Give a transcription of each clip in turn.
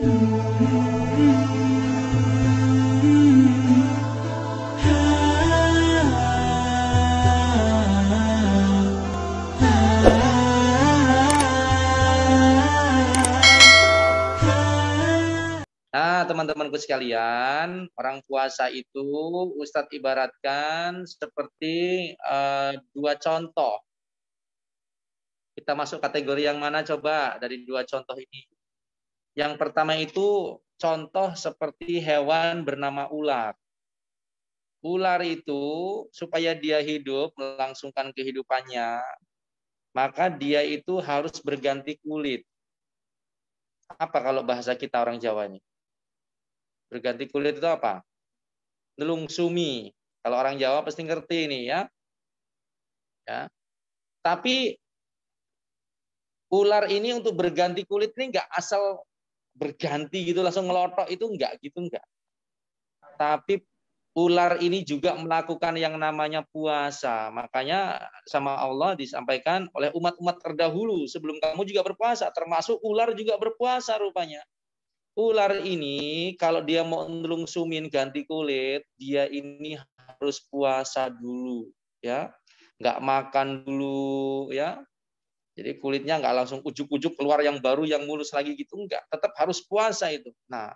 Nah, teman-temanku sekalian, orang puasa itu Ustadz ibaratkan seperti dua contoh. Kita masuk kategori yang mana coba dari dua contoh ini? Yang pertama itu contoh seperti hewan bernama ular. Ular itu supaya dia hidup, melangsungkan kehidupannya, maka dia itu harus berganti kulit. Apa kalau bahasa kita orang Jawa ini? Berganti kulit itu apa? Nelungsumi. Kalau orang Jawa pasti ngerti ini ya. Ya. Tapi ular ini untuk berganti kulit ini nggak asal berganti gitu langsung ngelotok itu enggak gitu enggak. Tapi ular ini juga melakukan yang namanya puasa. Makanya sama Allah disampaikan oleh umat-umat terdahulu sebelum kamu juga berpuasa, termasuk ular juga berpuasa rupanya. Ular ini kalau dia mau nelungsumin ganti kulit, dia ini harus puasa dulu, ya, nggak makan dulu, ya. Jadi kulitnya nggak langsung ujuk-ujuk keluar yang baru, yang mulus lagi gitu, nggak. Tetap harus puasa itu. Nah,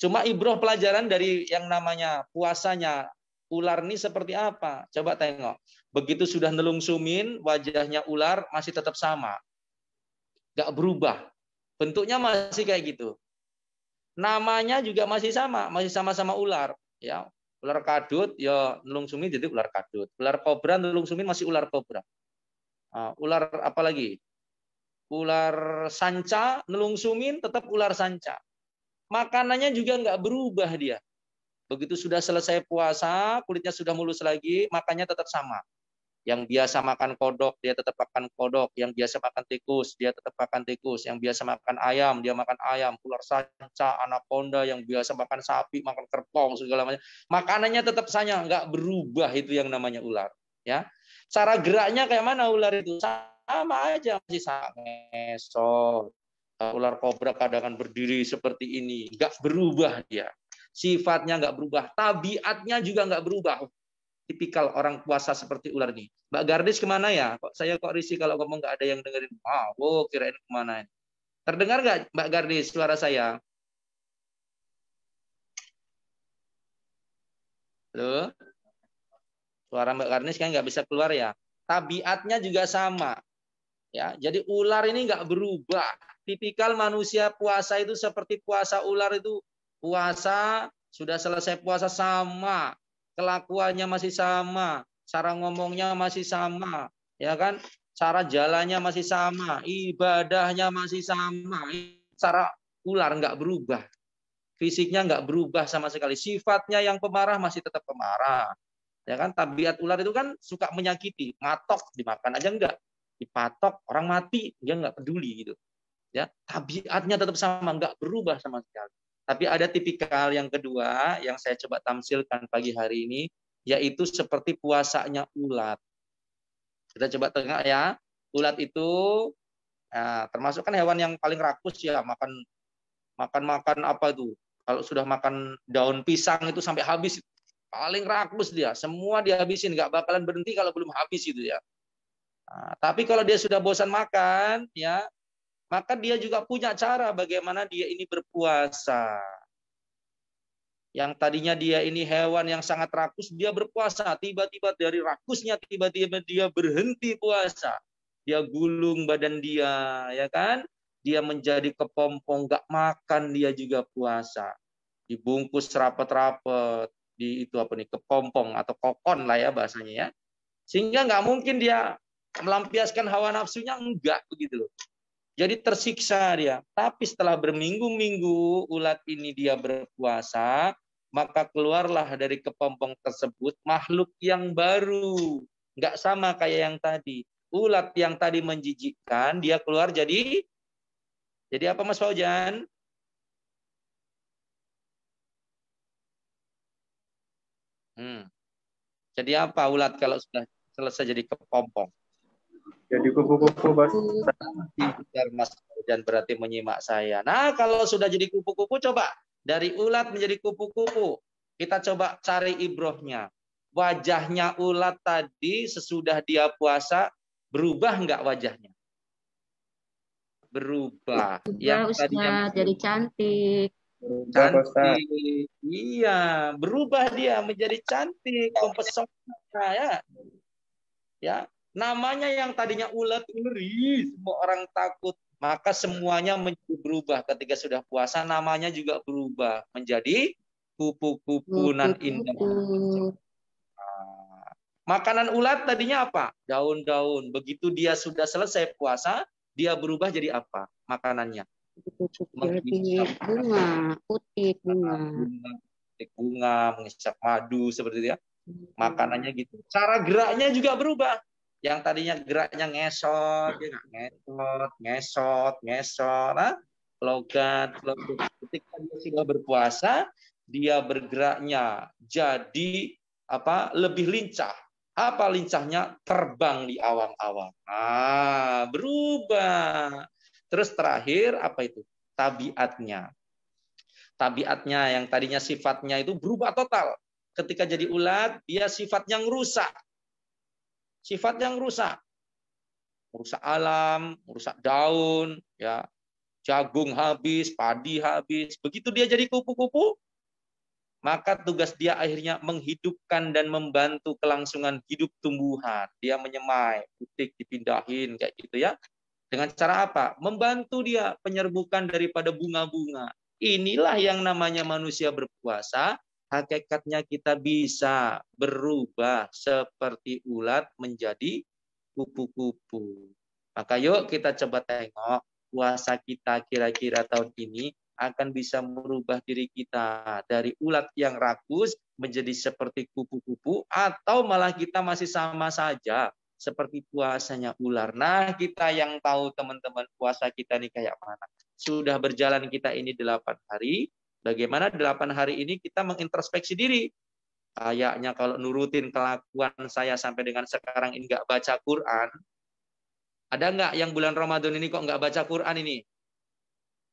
cuma ibroh pelajaran dari yang namanya puasanya ular ini seperti apa? Coba tengok. Begitu sudah nelungsumin, wajahnya ular masih tetap sama, nggak berubah. Bentuknya masih kayak gitu. Namanya juga masih sama-sama ular, ya. Ular kadut ya nelungsumin jadi ular kadut. Ular kobra nelungsumin masih ular kobra. Ular apa lagi? Ular sanca nelungsumin tetap ular sanca. Makanannya juga nggak berubah dia. Begitu sudah selesai puasa, kulitnya sudah mulus lagi, makannya tetap sama. Yang biasa makan kodok, dia tetap makan kodok. Yang biasa makan tikus, dia tetap makan tikus. Yang biasa makan ayam, dia makan ayam. Ular sanca, anaconda, yang biasa makan sapi, makan kerbau, segala macam. Makanannya tetap sama, nggak berubah itu yang namanya ular. Ya, cara geraknya kayak mana ular itu? Sama aja, masih sama. Ngesot. Ular kobra kadang berdiri seperti ini, nggak berubah dia. Sifatnya nggak berubah, tabiatnya juga nggak berubah. Tipikal orang puasa seperti ular ini. Mbak Gardis kemana ya? Kok saya kok risih kalau ngomong nggak ada yang dengerin. Kirain kemana? Terdengar nggak Mbak Gardis suara saya? Halo? Suara Mbak Gardis kan nggak bisa keluar ya? Tabiatnya juga sama. Ya, jadi ular ini nggak berubah. Tipikal manusia puasa itu seperti puasa ular itu. Puasa, sudah selesai puasa sama. Kelakuannya masih sama. Cara ngomongnya masih sama. Ya kan? Cara jalannya masih sama. Ibadahnya masih sama. Cara ular nggak berubah. Fisiknya nggak berubah sama sekali. Sifatnya yang pemarah masih tetap pemarah. Ya kan? Tabiat ular itu kan suka menyakiti. Matok, dimakan aja enggak, dipatok orang mati dia nggak peduli gitu, ya. Tabiatnya tetap sama, nggak berubah sama sekali. Tapi ada tipikal yang kedua yang saya coba tamsilkan pagi hari ini, yaitu seperti puasanya ulat. Kita coba tengok ya. Ulat itu termasuk kan hewan yang paling rakus ya, makan apa tuh, kalau sudah makan daun pisang itu sampai habis, paling rakus dia, semua dihabisin, nggak bakalan berhenti kalau belum habis itu ya. Tapi kalau dia sudah bosan makan, ya, maka dia juga punya cara bagaimana dia ini berpuasa. Yang tadinya dia ini hewan yang sangat rakus, dia berpuasa. Tiba-tiba dari rakusnya, tiba-tiba dia berhenti puasa. Dia gulung badan dia, ya kan? Dia menjadi kepompong, gak makan, dia juga puasa. Dibungkus rapet-rapet, di itu apa nih, kepompong atau kokon lah ya bahasanya ya. Sehingga nggak mungkin dia melampiaskan hawa nafsunya, enggak begitu loh. Jadi tersiksa dia. Tapi setelah berminggu-minggu ulat ini dia berpuasa, maka keluarlah dari kepompong tersebut makhluk yang baru. Nggak sama kayak yang tadi. Ulat yang tadi menjijikkan, dia keluar jadi apa Mas Faujan? Jadi apa ulat kalau sudah selesai jadi kepompong? Jadi kupu-kupu, Bos. Biar Mas dan berarti menyimak saya. Nah, kalau sudah jadi kupu-kupu, coba dari ulat menjadi kupu-kupu. Kita coba cari ibrohnya. Wajahnya ulat tadi sesudah dia puasa, berubah nggak wajahnya? Berubah. Yang tadinya Ustaz, jadi cantik. cantik. Iya, berubah dia menjadi cantik, mempesona ya. Ya, namanya yang tadinya ulat ngeri, semua orang takut. Maka semuanya menjadi berubah ketika sudah puasa, namanya juga berubah menjadi kupu-kupu nan indah. Nah, makanan ulat tadinya apa? Daun-daun. Begitu dia sudah selesai puasa, dia berubah jadi apa? Makanannya. Jadi bunga, putih bunga. Bunga, mengisap madu seperti itu ya. Makanannya gitu. Cara geraknya juga berubah. Yang tadinya geraknya ngesot, dia nggak ngesot, nah, logat. Ketika dia sudah berpuasa, dia bergeraknya jadi apa? Lebih lincah. Apa lincahnya? Terbang di awang-awang. Ah, berubah. Terus terakhir apa itu? Tabiatnya. Tabiatnya yang tadinya sifatnya itu berubah total. Ketika jadi ulat, dia sifat yang rusak. Sifat yang rusak. Merusak alam, merusak daun, ya, jagung habis, padi habis. Begitu dia jadi kupu-kupu, maka tugas dia akhirnya menghidupkan dan membantu kelangsungan hidup tumbuhan. Dia menyemai, putik dipindahin kayak gitu ya. Dengan cara apa? Membantu dia penyerbukan daripada bunga-bunga. Inilah yang namanya manusia berpuasa. Hakikatnya kita bisa berubah seperti ulat menjadi kupu-kupu. Maka yuk kita coba tengok puasa kita kira-kira tahun ini akan bisa merubah diri kita dari ulat yang rakus menjadi seperti kupu-kupu, atau malah kita masih sama saja seperti puasanya ular. Nah, kita yang tahu teman-teman puasa kita ini kayak mana. Sudah berjalan kita ini 8 hari. Bagaimana 8 hari ini kita mengintrospeksi diri. Kayaknya kalau nurutin kelakuan saya sampai dengan sekarang ini nggak baca Quran. Ada nggak yang bulan Ramadan ini kok nggak baca Quran ini?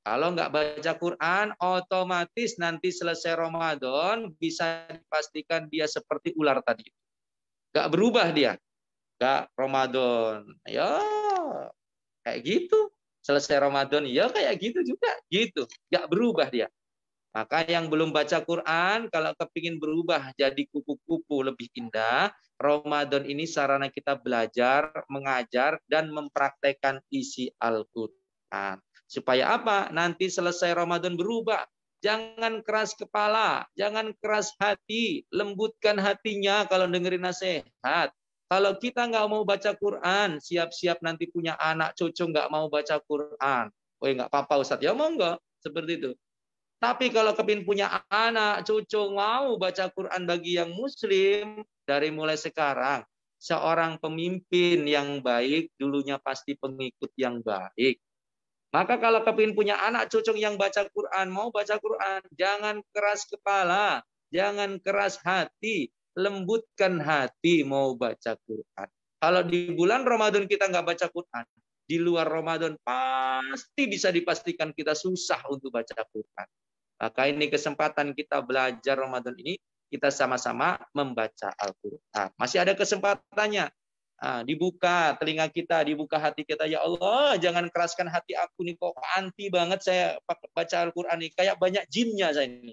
Kalau nggak baca Quran, otomatis nanti selesai Ramadan bisa dipastikan dia seperti ular tadi. Nggak berubah dia. Nggak Ramadan. Ya, kayak gitu. Selesai Ramadan, ya kayak gitu juga. Gitu. Nggak berubah dia. Maka yang belum baca Quran, kalau kepingin berubah jadi kupu-kupu lebih indah, Ramadan ini sarana kita belajar, mengajar, dan mempraktekkan isi Al-Quran. Supaya apa? Nanti selesai Ramadan berubah. Jangan keras kepala, jangan keras hati, lembutkan hatinya kalau dengerin nasihat. Kalau kita nggak mau baca Quran, siap-siap nanti punya anak cucu nggak mau baca Quran. Oh nggak apa-apa Ustadz, ya mau nggak? Seperti itu. Tapi kalau kepin punya anak, cucu mau baca Quran bagi yang muslim, dari mulai sekarang, seorang pemimpin yang baik, dulunya pasti pengikut yang baik. Maka kalau kepin punya anak, cucu yang baca Quran, mau baca Quran, jangan keras kepala, jangan keras hati, lembutkan hati mau baca Quran. Kalau di bulan Ramadan kita nggak baca Quran, di luar Ramadan pasti bisa dipastikan kita susah untuk baca Quran. Maka ini kesempatan kita belajar Ramadan ini, kita sama-sama membaca Al-Quran. Masih ada kesempatannya. Dibuka telinga kita, dibuka hati kita. Ya Allah, jangan keraskan hati aku nih. Kok anti banget saya baca Al-Quran ini. Kayak banyak jinnya saya ini.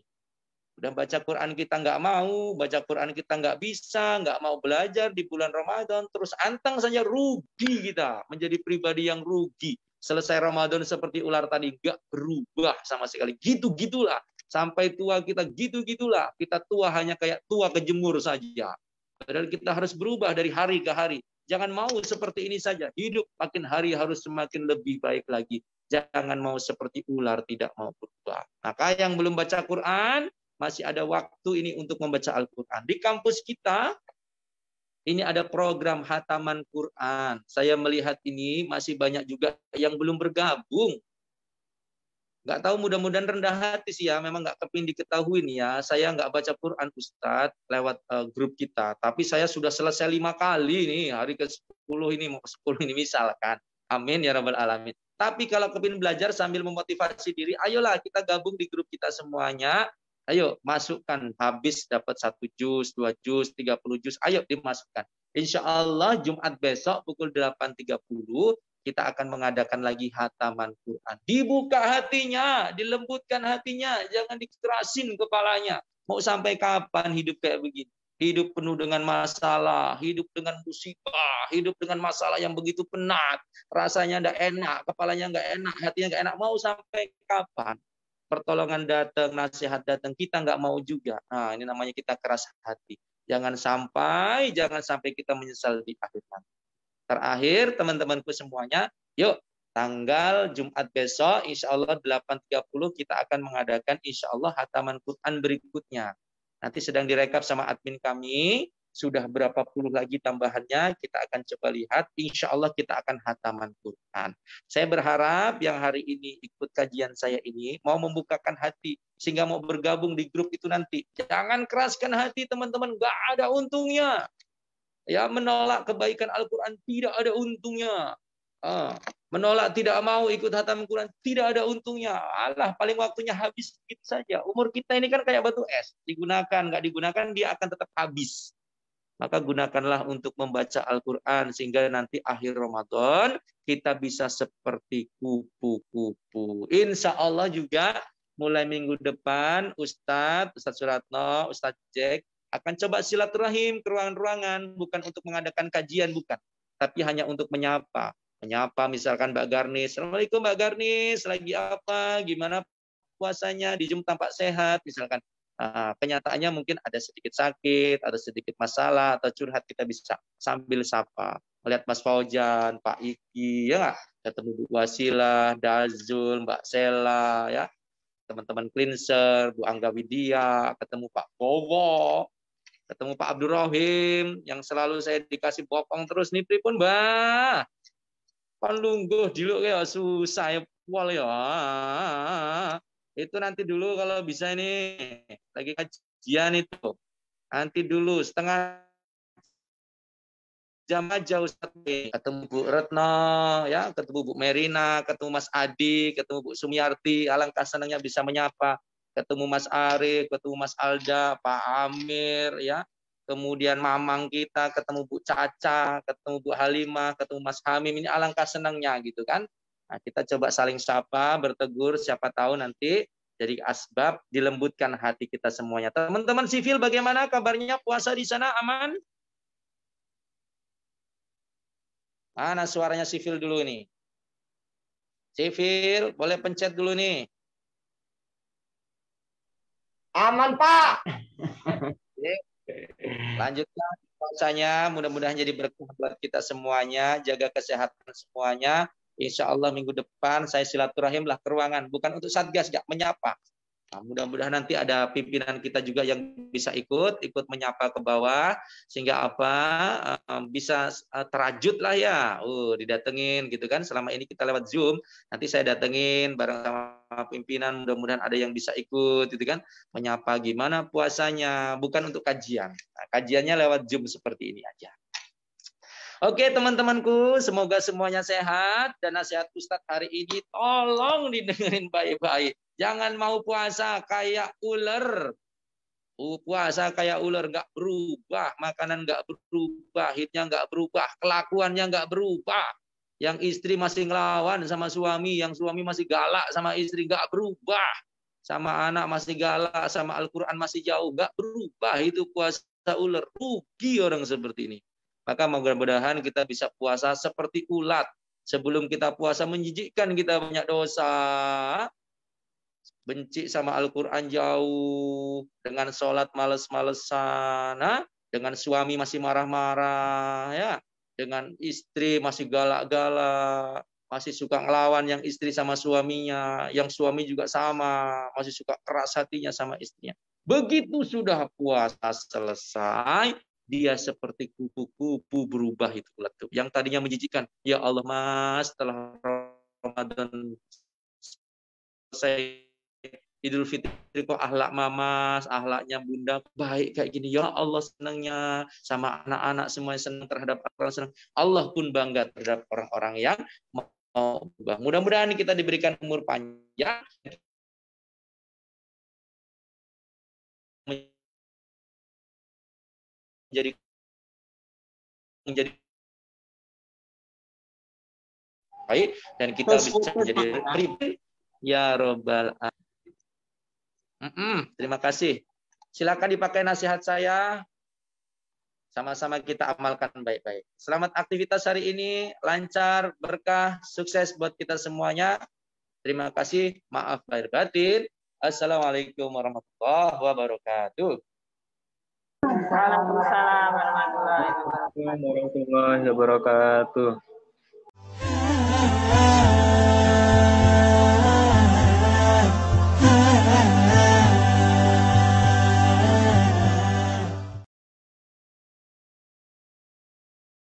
Udah baca Quran kita nggak mau, baca Quran kita nggak bisa, nggak mau belajar di bulan Ramadan. Terus antang saja rugi kita. Menjadi pribadi yang rugi. Selesai Ramadan seperti ular tadi, gak berubah sama sekali. Gitu-gitulah. Sampai tua kita gitu-gitulah. Kita tua hanya kayak tua kejemur saja. Padahal kita harus berubah dari hari ke hari. Jangan mau seperti ini saja. Hidup makin hari harus semakin lebih baik lagi. Jangan mau seperti ular tidak mau berubah. Maka yang belum baca Quran, masih ada waktu ini untuk membaca Al-Quran. Di kampus kita, ini ada program hataman Quran. Saya melihat ini masih banyak juga yang belum bergabung. Nggak tahu, mudah-mudahan rendah hati sih ya. Memang nggak kepingin diketahui nih ya. Saya nggak baca Quran Ustadz lewat grup kita. Tapi saya sudah selesai 5 kali nih. Hari ke-10 ini, mau ke-10 ini misalkan. Amin ya rabbal alamin. Tapi kalau kepingin belajar sambil memotivasi diri, ayolah kita gabung di grup kita semuanya. Ayo masukkan, habis dapat 1 juz, 2 juz, 30 juz. Ayo dimasukkan. Insya Allah Jumat besok pukul 8.30 kita akan mengadakan lagi hataman Quran. Dibuka hatinya, dilembutkan hatinya, jangan dikerasin kepalanya. Mau sampai kapan hidup kayak begini? Hidup penuh dengan masalah, hidup dengan musibah, hidup dengan masalah yang begitu penat. Rasanya tidak enak, kepalanya nggak enak, hatinya nggak enak. Mau sampai kapan? Pertolongan datang, nasihat datang, kita nggak mau juga. Nah, ini namanya kita keras hati. Jangan sampai kita menyesal di akhir nanti. Terakhir, teman-temanku semuanya, yuk tanggal Jumat besok, insya Allah 8.30 kita akan mengadakan insya Allah hataman Quran berikutnya. Nanti sedang direkap sama admin kami, sudah berapa puluh lagi tambahannya, kita akan coba lihat, insya Allah kita akan hataman Quran. Saya berharap yang hari ini ikut kajian saya ini, mau membukakan hati, sehingga mau bergabung di grup itu nanti. Jangan keraskan hati teman-teman, nggak ada untungnya. Ya, menolak kebaikan Al-Quran tidak ada untungnya. Menolak tidak mau ikut hatam Quran tidak ada untungnya. Allah, paling waktunya habis begitu saja. Umur kita ini kan kayak batu es. Digunakan, nggak digunakan, dia akan tetap habis. Maka gunakanlah untuk membaca Al-Quran sehingga nanti akhir Ramadan kita bisa seperti kupu-kupu. Insya Allah juga mulai minggu depan Ustadz Suratno, Ustadz Jack akan coba silaturahim ke ruangan-ruangan, bukan untuk mengadakan kajian, bukan. Tapi hanya untuk menyapa. Menyapa misalkan Mbak Garnis. Assalamualaikum Mbak Garnis, lagi apa? Gimana puasanya? Di Zoom tampak sehat, misalkan. Kenyataannya mungkin ada sedikit sakit, ada sedikit masalah, atau curhat, kita bisa sambil sapa. Melihat Mas Faujan, Pak Iki, ya nggak? Ketemu Bu Wasilah, Dazul, Mbak Sela, ya. Teman-teman Cleanser, Bu Angga Widya, ketemu Pak Bowo, ketemu Pak Abdul Rohim, yang selalu saya dikasih bokong terus nih pripun Mbah. Kon lungguh dulu ya susah ya pol ya. Itu nanti dulu kalau bisa ini lagi kajian itu. Nanti dulu setengah jam aja Ustaz. Ketemu Bu Retno, ya, ketemu Bu Merina, ketemu Mas Adi, ketemu Bu Sumiarti, alangkah senangnya bisa menyapa. Ketemu Mas Arif, ketemu Mas Alda, Pak Amir, ya. Kemudian mamang kita, ketemu Bu Caca, ketemu Bu Halimah, ketemu Mas Hamim, ini alangkah senangnya gitu kan. Nah, kita coba saling sapa, bertegur, siapa tahu nanti jadi asbab dilembutkan hati kita semuanya. Teman-teman sivil bagaimana kabarnya, puasa di sana aman? Mana suaranya sivil dulu nih? Sivil, boleh pencet dulu nih. Aman, Pak. Lanjutkan puasanya, mudah-mudahan jadi berkah buat kita semuanya, jaga kesehatan semuanya. Insya Allah minggu depan saya silaturahim lah ke ruangan, bukan untuk satgas, gak menyapa. Nah, mudah-mudahan nanti ada pimpinan kita juga yang bisa ikut menyapa ke bawah, sehingga apa bisa terajut lah ya, didatengin gitu kan. Selama ini kita lewat Zoom, nanti saya datengin bareng sama pimpinan, mudah-mudahan ada yang bisa ikut gitu kan, menyapa gimana puasanya, bukan untuk kajian. Nah, kajiannya lewat Zoom seperti ini aja. Oke teman-temanku, semoga semuanya sehat, dan nasihat Ustadz hari ini tolong didengerin baik-baik. Jangan mau puasa kayak ular. Puasa kayak ular, nggak berubah, makanan nggak berubah, hidupnya nggak berubah, kelakuannya nggak berubah. Yang istri masih ngelawan sama suami, yang suami masih galak sama istri, nggak berubah. Sama anak masih galak, sama Al-Quran masih jauh, nggak berubah. Itu puasa ular. Rugi orang seperti ini. Maka mudah-mudahan kita bisa puasa seperti ulat. Sebelum kita puasa menjijikkan, kita banyak dosa. Benci sama Al-Quran jauh. Dengan sholat males-malesan. Dengan suami masih marah-marah. Ya. Dengan istri masih galak-galak. Masih suka ngelawan yang istri sama suaminya. Yang suami juga sama. Masih suka keras hatinya sama istrinya. Begitu sudah puasa selesai, dia seperti kupu-kupu berubah itu ulat. Yang tadinya menjijikkan, ya Allah Mas, setelah Ramadan selesai Idul Fitri kok akhlak mamas, akhlaknya bunda baik kayak gini. Ya Allah senangnya sama anak-anak semuanya senang terhadap orang senang. Allah pun bangga terhadap orang-orang yang mau berubah. Mudah-mudahan kita diberikan umur panjang menjadi baik dan kita bisa menjadi pribadi ya robbal alamin. Terima kasih. Silakan dipakai nasihat saya. Sama-sama kita amalkan baik-baik. Selamat aktivitas hari ini, lancar, berkah, sukses buat kita semuanya. Terima kasih. Maaf lahir batin. Assalamualaikum warahmatullahi wabarakatuh. Waalaikumsalam warahmatullahi wabarakatuh. Warahmatullahi wabarakatuh.